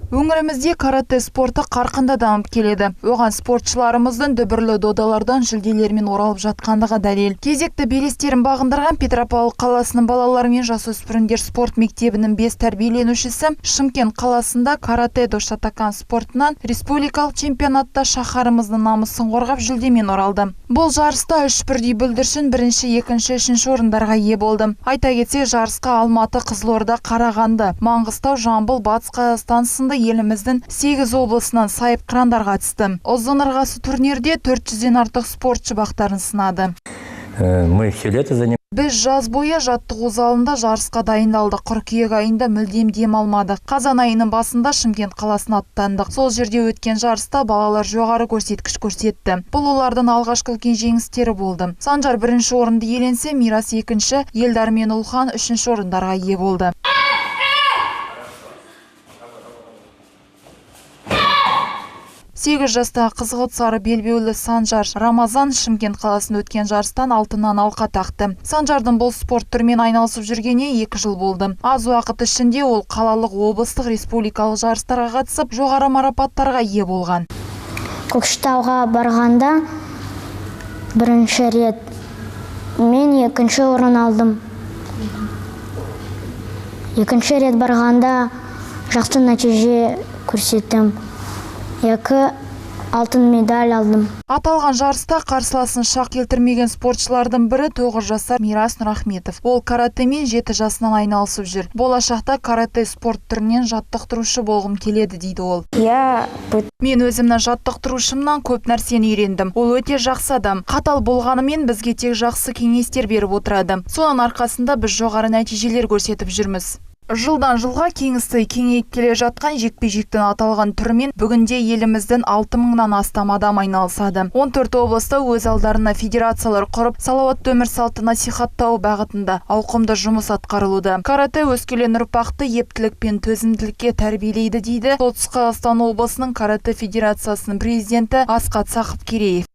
Өңірімізде карате спорты қарқынды дамып келеді. Оған спортшыларымыздың дүбірлі додалардан жүлделермен оралып жатқандығы дәлел. Кезекті белестерін бағындырған Петропавл қаласының балалар мен жасөспірімдер спорт мектебінің 5 тәрбиеленушісі Шымкент қаласында карате-до шатакан спортынан республикалық чемпионатта шаһарымыздың намысын қорғап жүлдемен оралды. Бұл жарыста 3 бірдей бүлдіршін бірінші, екінші, үшінші орындарға ие болды. Айта кетсек, жарысқа Алматы, Қызылорда, Қарағанды, Маңғыстау, Жамбыл, Батыс Қазақстан сынды еліміздің 8 облысынан сайып қырандар қатысты. Ұзын ырғасы турнирде 400-ден артық спортшы бақтарын сынады. Біз жаз бойы жаттығу залында жарысқа дайындалдық. Қыркүйек айында мүлдем дем алмадық. Қазан айының басында Шымкент қаласына аттандық. Сол жерде өткен жарыста балалар жоғары көрсеткіш көрсетті. Бұл олардың алғашқы үлкен жеңістері болды. Санжар бірінші орынды иеленсе, Мирас екінші, Елдар мен Ұлхан үшінші орындарға ие болды. 8 жастағы қызғылт сары белбеулі Санжар Рамазан Шымкент қаласында өткен жарыстан алтыннан алқа тақты. Санжардың бұл спорт түрімен айналысып жүргеніне 2 жыл болды. Аз уақыт ішінде ол қалалық, облыстық, республикалық жарыстарға қатысып, жоғары марапаттарға ие болған. Көкшетауға барғанда бірінші рет мен 2-ші орын алдым. 2-ші рет барғанда жақсы нәтиже көрсеттім. 2 алтын медаль алдым. Аталған жарыста қарсыласын шақ келтірмеген спортшылардың бірі 9 жасар Мирас Нұрахметов. Ол каратемен 7 жасынан айналысып жүр. Болашақта карате спорт түрінен жаттықтырушы болғым келеді дейді ол. Мен өзімнің жаттықтырушымнан көп нәрсені үйрендім. Ол өте жақсы адам. Қатал болғанымен бізге тек жақсы кеңестер беріп отырады. Соның арқасында біз жоғары нәтижелер көрсетіп жүрміз. Жылдан жылға кеңісті кеңейіп келе жатқан жекпе-жектің аталған түрімен бүгінде еліміздің 6000-нан астам адам айналысады. 14 облыста өз алдарына федерациялар құрып, салауатты өмір салты насихаттау бағытында ауқымды жұмыс атқарылуда. Карате өскелең ұрпақты ептілік пен төзімділікке тәрбиелейді дейді Солтүстік Қазақстан облысының карате федерациясының президенті Асқат Сақыпкереев.